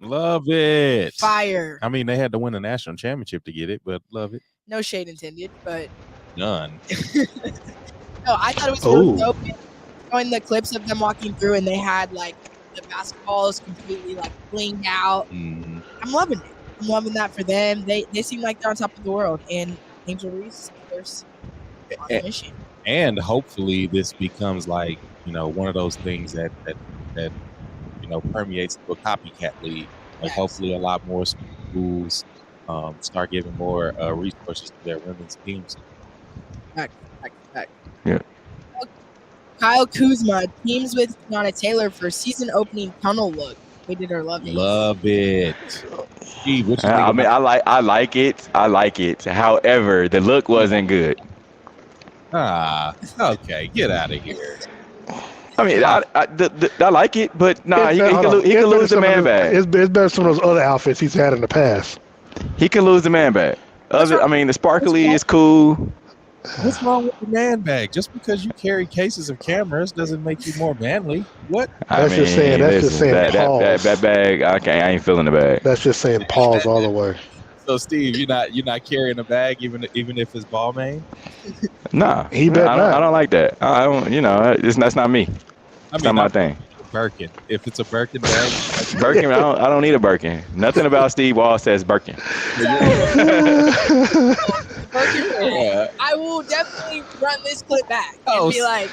Love it. Fire. I mean, they had to win a national championship to get it, but love it. No shade intended, but None. no, I thought it was really dope. Showing the clips of them walking through, and they had like the basketballs completely like blinged out. Mm-hmm. I'm loving it. I'm loving that for them. They seem like they're on top of the world, and Angel Reese, of course, on the mission. And hopefully, this becomes like one of those things that permeates to a copycat league. Like hopefully, a lot more schools start giving more resources to their women's teams. Back. Yeah. Kyle Kuzma teams with Tiana Taylor for season opening tunnel look. Hate it or love it. Love it. Steve, what you think I mean, I like it. I like it. However, the look wasn't good. Okay, get out of here. I mean, I like it, but nah, he can lose the man bag. It's better than some of those other outfits he's had in the past. He can lose the man bag. The sparkly is cool. What's wrong with the man bag? Just because you carry cases of cameras doesn't make you more manly. What? That's just saying pause. That bag, okay, I ain't feeling the bag. That's just saying pause all the way. So Steve, you're not carrying a bag even if it's ball main? Nah, he better not. I don't like that. I don't. That's not me. It's not my thing. Birkin. If it's a Birkin bag, Birkin. I don't need a Birkin. Nothing about Steve Wall says Birkin. I will definitely run this clip back and be like,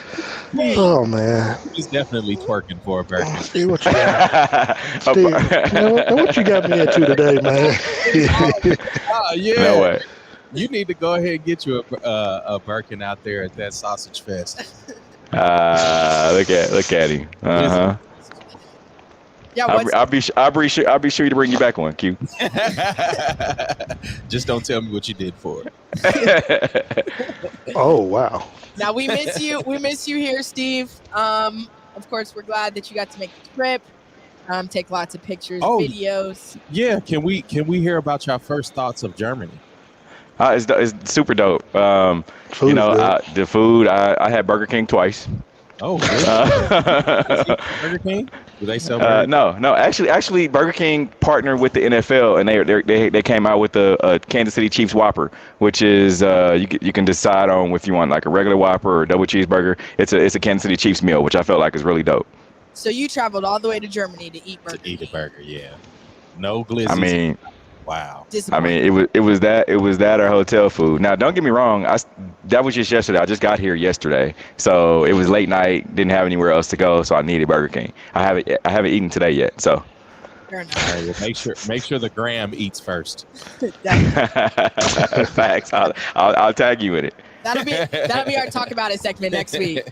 hey. Oh man, he's definitely twerking for a Birkin. Steve, what you got? Steve, what you got me into today, man? Yeah. No way. You need to go ahead and get you a Birkin out there at that sausage fest. Look at him. Uh-huh. Yeah, I'll be sure to bring you back one, Q. Just don't tell me what you did for it. Oh wow. Now we miss you. We miss you here, Steve. Of course, we're glad that you got to make the trip. Take lots of pictures, videos. Yeah, can we hear about your first thoughts of Germany? It's super dope. The food. I had Burger King twice. Oh, really? Burger King? Do they sell Burger King? No. Actually, Burger King partnered with the NFL, and they came out with a Kansas City Chiefs Whopper, which is you can decide on if you want like a regular Whopper or a double cheeseburger. It's a Kansas City Chiefs meal, which I felt like is really dope. So you traveled all the way to Germany to eat burger. Yeah. No glizzies. I mean, wow. I mean, it was that or hotel food. Now, don't get me wrong. That was just yesterday. I just got here yesterday, so it was late night. Didn't have anywhere else to go, so I needed Burger King. I haven't eaten today yet. So. Fair enough. All right, well, make sure the Graham eats first. Facts. I'll tag you in it. That'll be our talk about it segment next week.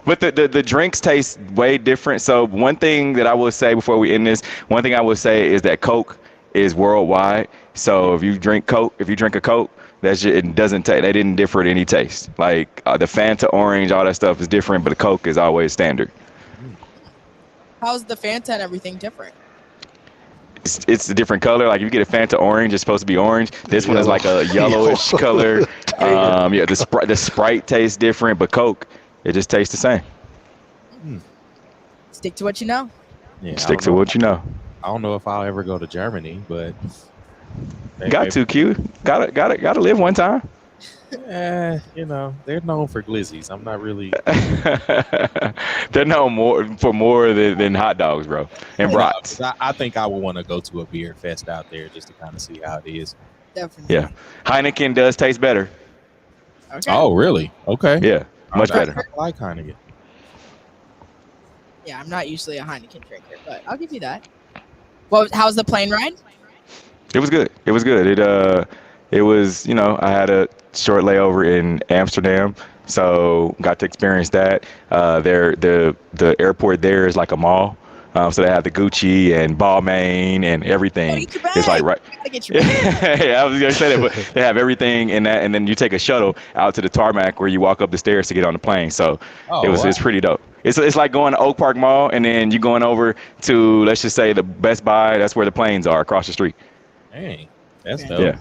But the drinks taste way different. So one thing that I will say before we end this, one thing I will say is that Coke is worldwide. So if you drink a Coke, it doesn't taste. They didn't differ in any taste. Like the Fanta orange, all that stuff is different, but the Coke is always standard. How's the Fanta and everything different? It's a different color. Like if you get a Fanta orange, it's supposed to be orange. This one is like a yellowish color. The Sprite tastes different, but Coke, it just tastes the same. Stick to what you know. Yeah, stick to what you know. I don't know if I'll ever go to Germany, but Q. Gotta live one time. They're known for glizzies. I'm not really. They're known for more than hot dogs, bro, and brats. I think I would want to go to a beer fest out there just to kind of see how it is. Definitely. Yeah, Heineken does taste better. Okay. Oh, really? Okay. Yeah, much better. I like Heineken. Yeah, I'm not usually a Heineken drinker, but I'll give you that. Well, how's the plane ride? It was good. It was, I had a short layover in Amsterdam, so got to experience that. The airport there is like a mall, so they have the Gucci and Balmain and everything. It's like right. Yeah, I was gonna say that, but they have everything in that, and then you take a shuttle out to the tarmac where you walk up the stairs to get on the plane. So it's pretty dope. It's like going to Oak Park Mall and then you going over to, let's just say, the Best Buy. That's where the planes are, across the street. Dang, that's dope. Yeah.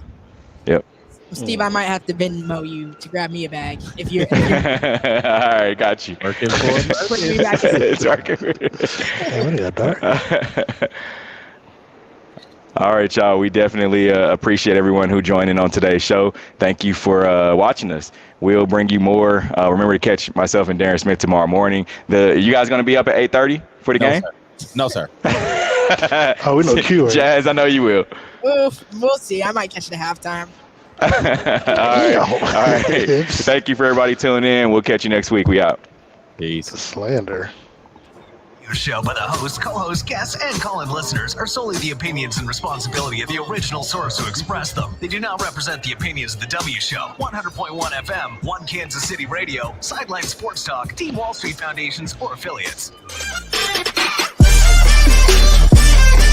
Yep. Steve, I might have to Venmo you to grab me a bag if you're. All right, got you. Working for Put me back. It's working. All right, y'all. We definitely appreciate everyone who joined in on today's show. Thank you for watching us. We'll bring you more. Remember to catch myself and Darren Smith tomorrow morning. You guys going to be up at 8:30 for the game? Sir. No, sir. Oh, we know Q. Right? Jazz, I know you will. We'll see. I might catch it at halftime. All right. Thank you for everybody tuning in. We'll catch you next week. We out. Peace. Slander. Show by the host, co-host, guests, and call-in listeners are solely the opinions and responsibility of the original source who expressed them. They do not represent the opinions of the W Show, 100.1 FM, One Kansas City Radio, Sideline Sports Talk, Team Wall Street Foundations, or affiliates.